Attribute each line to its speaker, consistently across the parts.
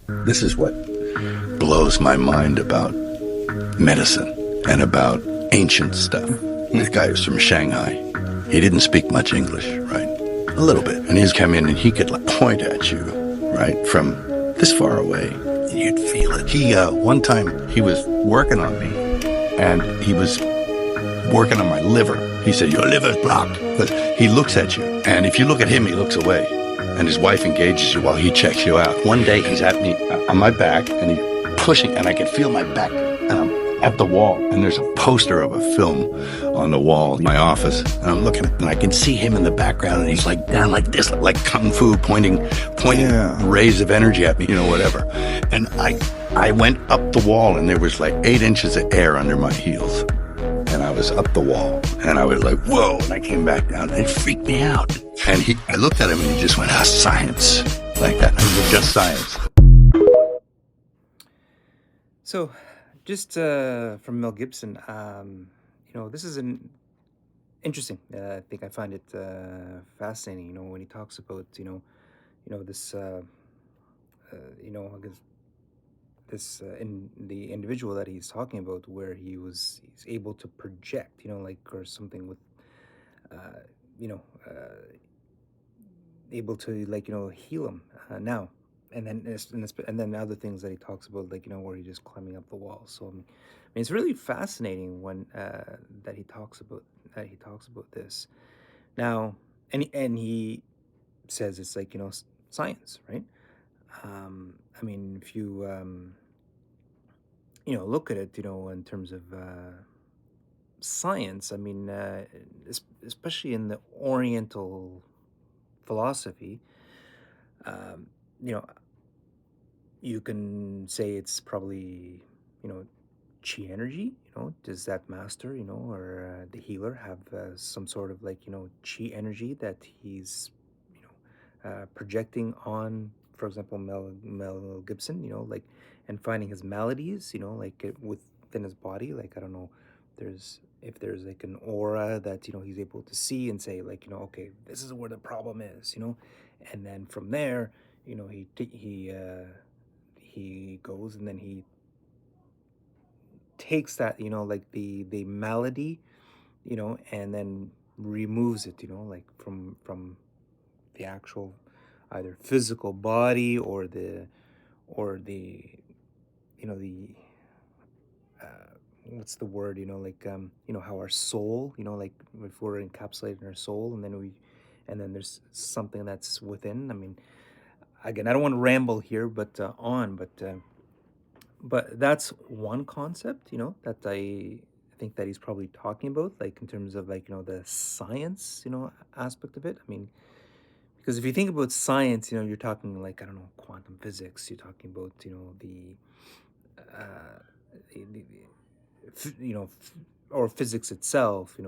Speaker 1: This is what blows my mind about medicine and about ancient stuff. This guy was from Shanghai. He didn't speak much English, right? A little bit. And he'd come in and he could like point at you, right, from this far away. You'd feel it. One time he was working on me and he was working on my liver. He said, "Your liver's blocked." But he looks at you, and if you look at him, he looks away. And his wife engages you while he checks you out. One day he's at me on my back, and he's pushing, and I can feel my back at the wall. And there's a poster of a film on the wall in my office, and I'm looking, and I can see him in the background, and he's like down like this, like kung fu, pointing rays of energy at me, whatever. And I went up the wall, and there was like 8 inches of air under my heels. And I was up the wall, and I was like, whoa, and I came back down, and it freaked me out. And I looked at him, and he just went, science, like that. And I was just science.
Speaker 2: So, just from Mel Gibson, this is an interesting. I think I find it fascinating. When he talks about this, I guess this in the individual that he's talking about, where he's able to project, like or something with, uh, you know, able to like heal him now. And then other things that he talks about, like where he's just climbing up the wall. So I mean, it's really fascinating when that he talks about this now, and he says it's like science, right? I mean, if you look at it, in terms of science, I mean, especially in the Oriental philosophy, um, you know, you can say it's probably, chi energy. Does that master, or the healer have some sort of like, chi energy that he's, projecting on, for example, Mel Gibson, like, and finding his maladies, like within his body. Like, I don't know, there's if there's like an aura that he's able to see and say like okay, this is where the problem is, and then from there, he goes and then he takes that like the malady, and then removes it, like from the actual either physical body or the the what's the word, how our soul, like if we're encapsulated in our soul, and then there's something that's within. I mean, again, I don't want to ramble here, but that's one concept, that I think that he's probably talking about, like in terms of like the science, aspect of it. I mean, because if you think about science, you're talking like, I don't know, quantum physics. You're talking about uh, or physics itself.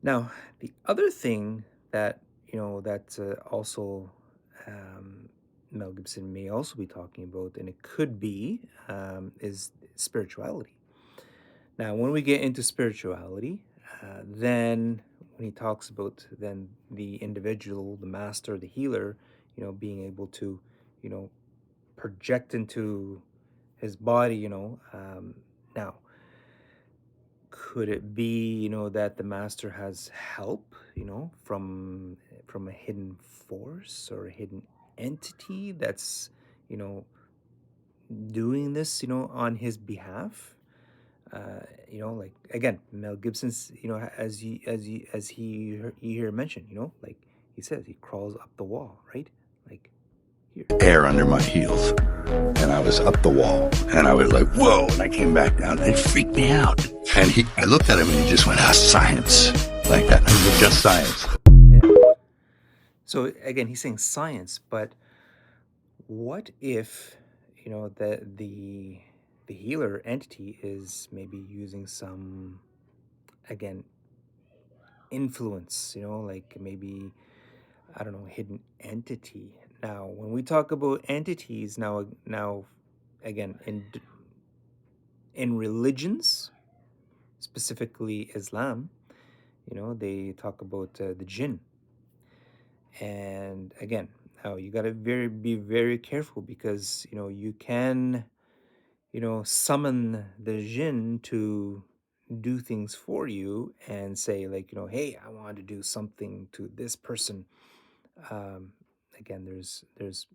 Speaker 2: Now, the other thing that that also um, Mel Gibson may also be talking about, and it could be, is spirituality. Now, when we get into spirituality, then when he talks about then the individual, the master, the healer, being able to, you know, project into his body, now, could it be, that the master has help, from a hidden force or a hidden entity that's, you know, doing this, on his behalf? Like again, Mel Gibson's, as he here mentioned, like he says, he crawls up the wall, right? Like here.
Speaker 1: Air under my heels. And I was up the wall, and I was like, whoa, and I came back down, and it freaked me out. And I looked at him, and he just went, science, like that. And I was just science.
Speaker 2: Yeah. So again, he's saying science, but what if, the healer entity is maybe using some, again, influence, like maybe, I don't know, hidden entity. Now, when we talk about entities, now, again, in religions, specifically Islam, they talk about the jinn. And again, Now you got to be very careful because you can summon the jinn to do things for you and say like hey, I want to do something to this person. um Again, there's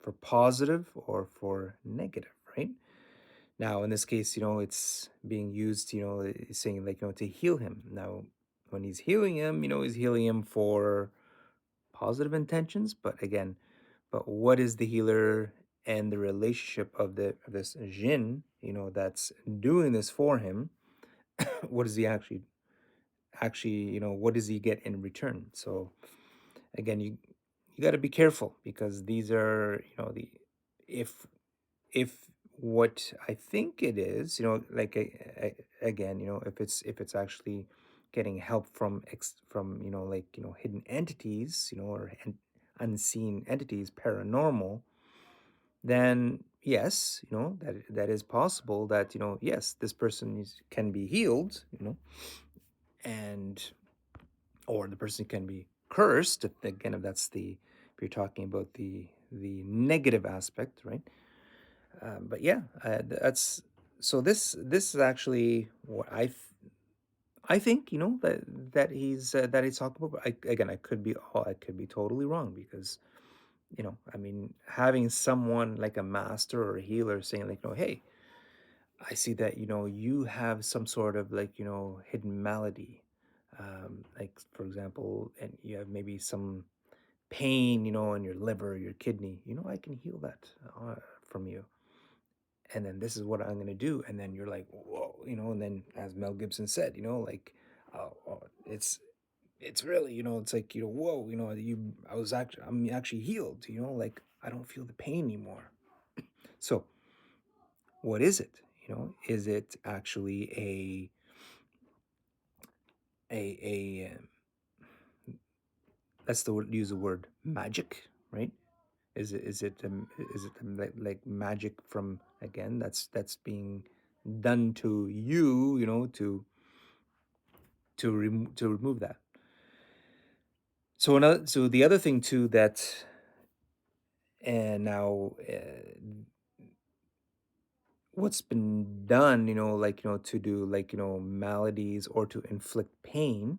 Speaker 2: for positive or for negative, right? Now in this case, it's being used, saying like to heal him. Now when he's healing him, he's healing him for positive intentions, but again, but what is the healer and the relationship of this jinn, that's doing this for him? What does he actually, what does he get in return? So again, you got to be careful because these are, if if what I think it is, like again, if it's actually getting help from from like hidden entities, or unseen entities, paranormal, then yes, that is possible that yes, this person can be healed, and or the person can be cursed. Again, if you're talking about the negative aspect, right? But yeah, that's so. This is actually what I think. That he's talking about. Again, I could be totally wrong because I mean, having someone like a master or a healer saying like, hey, I see that you have some sort of like hidden malady, like for example, and you have maybe some pain, in your liver, your kidney. I can heal that from you, and then this is what I'm gonna do, and then you're like, whoa, and then as Mel Gibson said, like, oh, it's really, it's like whoa, I'm actually healed, like I don't feel the pain anymore. So what is it? Is it actually a let's use the word magic, right? Is it like magic from, again, that's being done to you, to remove that. So the other thing too that, and now what's been done, like to do like maladies or to inflict pain,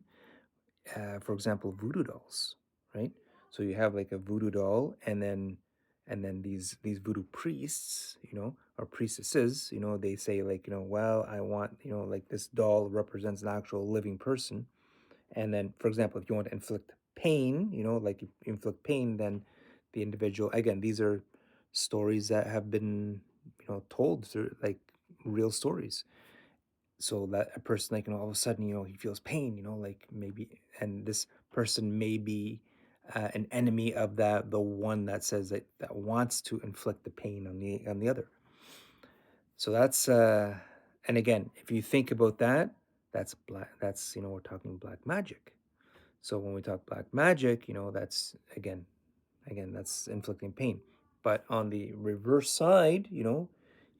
Speaker 2: for example, voodoo dolls, right? So you have like a voodoo doll, and then these voodoo priests, or priestesses, they say like, well, I want, like this doll represents an actual living person. And then, for example, if you want to inflict pain, like you inflict pain, then the individual, again, these are stories that have been, told through like real stories. So that a person, like, all of a sudden, he feels pain, like maybe, and this person may be an enemy of the one that says that wants to inflict the pain on the other. So that's and again, if you think about that, that's black. That's we're talking black magic. So when we talk black magic, that's again, that's inflicting pain. But on the reverse side, you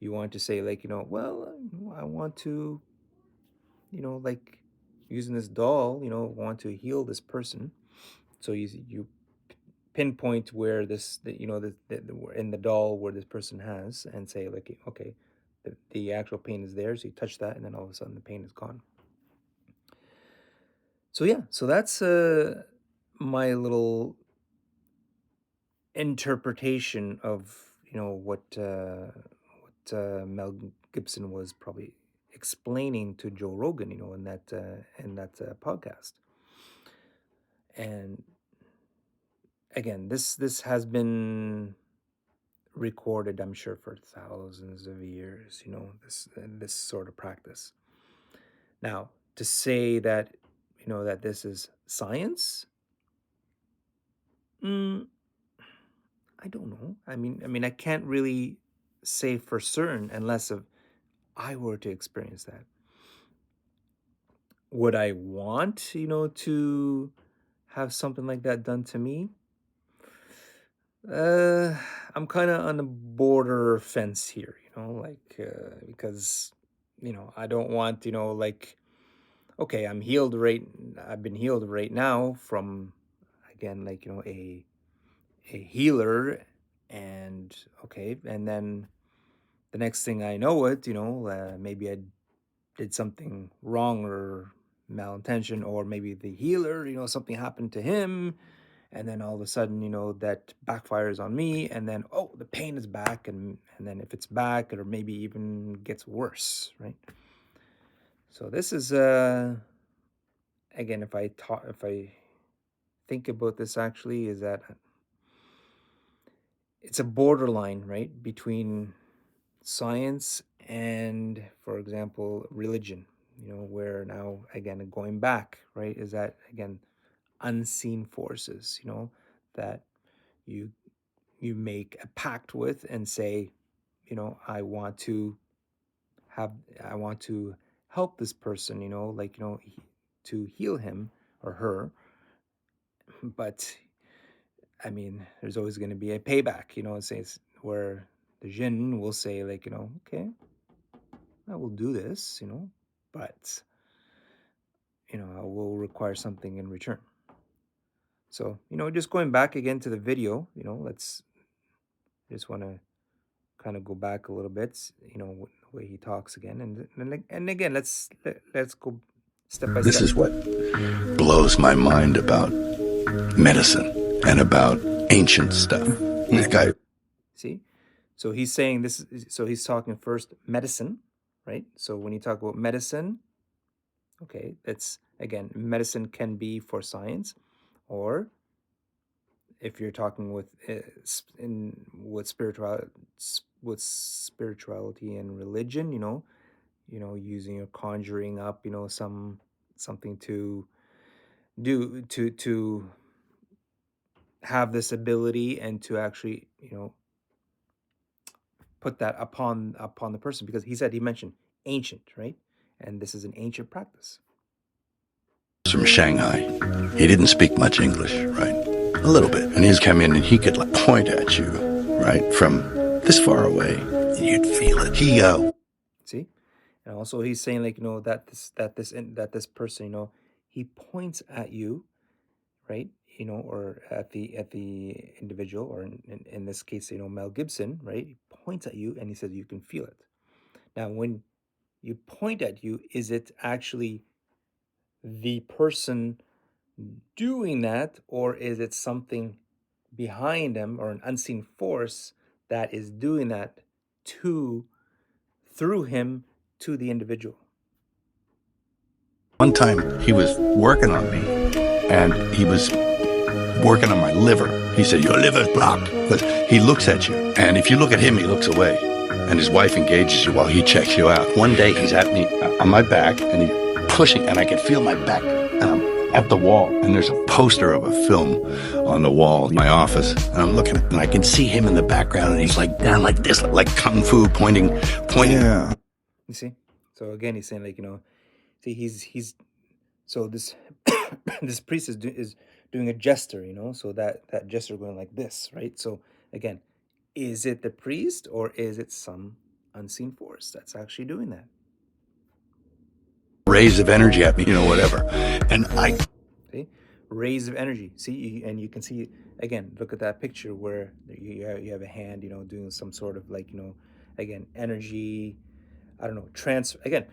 Speaker 2: want to say like, well, I want to, like using this doll, want to heal this person. So you pinpoint where in the doll where this person has, and say like, okay, the actual pain is there. So you touch that, and then all of a sudden the pain is gone. So yeah, so that's my little interpretation of what Mel Gibson was probably explaining to Joe Rogan, in that podcast. And again, this has been recorded, I'm sure, for thousands of years. This sort of practice. Now, to say that that this is science, mm, I don't know. I mean, I can't really say for certain unless of I were to experience that. Would I want, to have something like that done to me? Uh, I'm kind of on the border fence here, like because I don't want, like, okay, I've been healed right now from, again, like, a healer, and okay, and then the next thing I know it, maybe I did something wrong or malintention, or maybe the healer, something happened to him, and then all of a sudden, that backfires on me, and then oh, the pain is back, and then if it's back, or maybe even gets worse, right? So this is again, if I think about this actually, is that it's a borderline, right, between science and, for example, religion, where now, again, going back, right, is that, again, unseen forces, that you you make a pact with and say, I want to have, I want to help this person, to heal him or her. But I mean, there's always going to be a payback, it says, where the jinn will say, like, okay, I will do this, but I will require something in return. So, just going back again to the video, let's just want to kind of go back a little bit, the way he talks again, and again, let's go step by
Speaker 1: This
Speaker 2: step.
Speaker 1: is what blows my mind about medicine and about ancient stuff. This guy.
Speaker 2: See, so he's saying this. So he's talking first medicine, right? So when you talk about medicine, okay, that's again, medicine can be for science, or if you're talking with in with spirituality and religion, using or conjuring up, something to do to have this ability and to actually, put that upon the person, because he mentioned ancient, right? And this is an ancient practice.
Speaker 1: From Shanghai. He didn't speak much English, right? A little bit. And he'd come in and he could like point at you, right? From this far away. You'd feel it.
Speaker 2: See? And also he's saying, like, that this person, he points at you, right? Or at the individual, or in this case, Mel Gibson, right? He points at you and he says you can feel it. Now, when you point at you, is it actually the person doing that, or is it something behind him, or an unseen force that is doing that to through him to the individual?
Speaker 1: One time he was working on me and he was working on my liver. He said, your liver's blocked. But he looks at you. And if you look at him, he looks away. And his wife engages you while he checks you out. One day he's at me on my back and he's pushing, and I can feel my back at the wall. And there's a poster of a film on the wall in my office. And I'm looking at it, and I can see him in the background, and he's like down like this, like kung fu, pointing. Yeah.
Speaker 2: You see? So again, he's saying, like, see, he's so this this priest is doing a gesture, so that gesture going like this, right? So again, is it the priest, or is it some unseen force that's actually doing that?
Speaker 1: Rays of energy at me, whatever. And
Speaker 2: See, rays of energy. See, and you can see again. Look at that picture where you have a hand, doing some sort of, like, again, energy. I don't know, transfer again.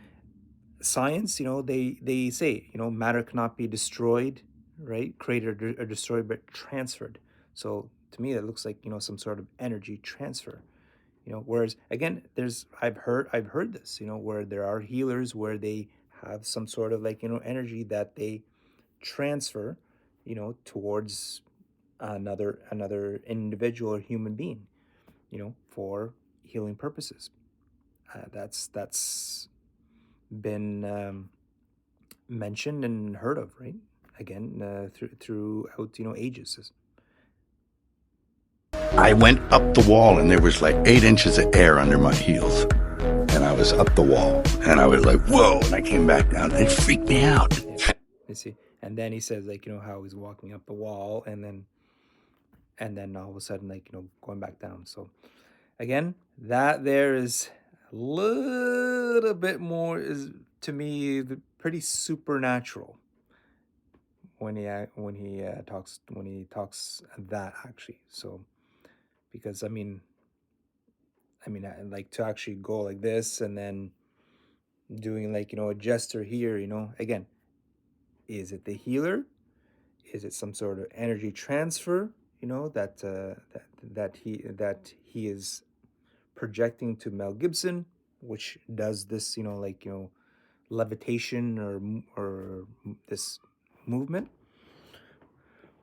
Speaker 2: Science, they say, matter cannot be destroyed, right? Created or destroyed, but transferred. So to me, it looks like, some sort of energy transfer. Whereas again, I've heard this, where there are healers where they have some sort of, like, energy that they transfer, towards another individual or human being, for healing purposes. That's been mentioned and heard of, right? Again, throughout, ages.
Speaker 1: I went up the wall, and there was like 8 inches of air under my heels. And I was up the wall, and I was like, whoa, and I came back down. It freaked me out.
Speaker 2: You see, and then he says, like, how he's walking up the wall, and then all of a sudden, like, going back down. So again, that there is a little bit more, is to me, pretty supernatural when he talks that actually. So because like to actually go like this and then doing like a gesture here, again, is it the healer? Is it some sort of energy transfer? That he is projecting to Mel Gibson, which does this, levitation or this movement,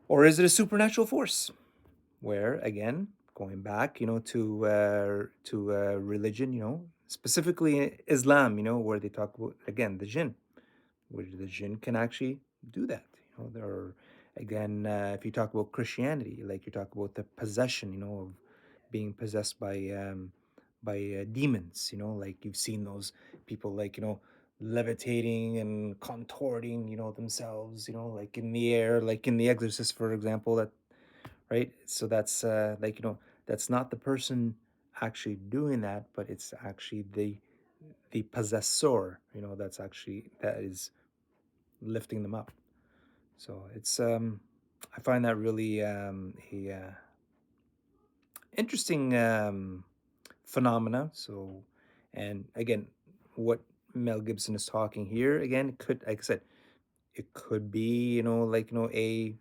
Speaker 2: or is it a supernatural force? Where again, going back, to religion, specifically Islam, where they talk about again the jinn, where the jinn can actually do that. There are again, if you talk about Christianity, like you talk about the possession, of being possessed by demons. Like you've seen those people, like levitating and contorting, themselves, like in the air, like in The Exorcist, for example. That right. So that's like that's not the person actually doing that, but it's actually the possessor. That is lifting them up. So it's I find that really a interesting phenomena. So, and again, what Mel Gibson is talking here again, it could, like I said, it could be like a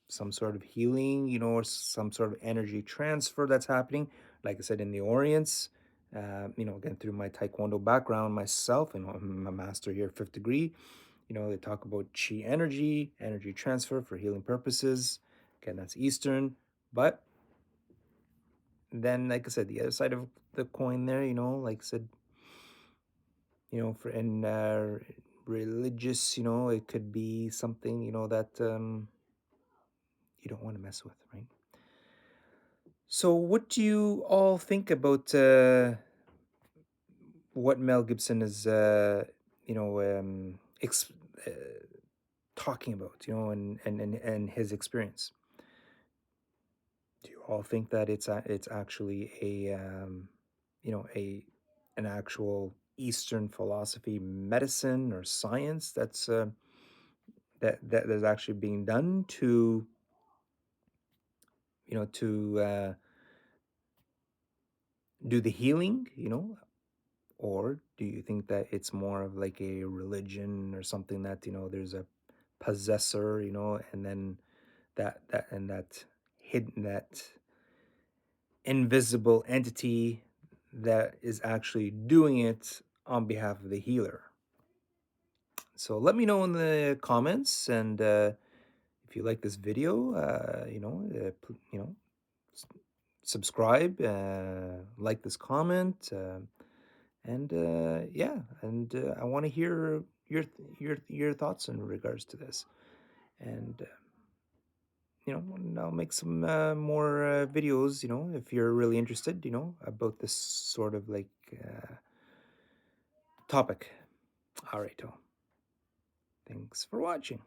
Speaker 2: some sort of healing, or some sort of energy transfer that's happening. Like I said, in the Orients, again through my Taekwondo background myself, I'm a master here, fifth degree. They talk about chi energy transfer for healing purposes. Again, that's Eastern. But then, like I said, the other side of the coin there, like I said, for in religious, it could be something, that you don't want to mess with, right? So, what do you all think about what Mel Gibson is, you know, uh, talking about, and his experience? Do you all think that it's actually a an actual Eastern philosophy, medicine, or science that is actually being done to do the healing, or do you think that it's more of like a religion or something that there's a possessor, and then that hidden, that invisible entity that is actually doing it on behalf of the healer? So let me know in the comments, and if you like this video, s- subscribe, like this comment, and yeah, and I want to hear your thoughts in regards to this, and and I'll make some more videos, if you're really interested, about this sort of like topic. All right, thanks for watching.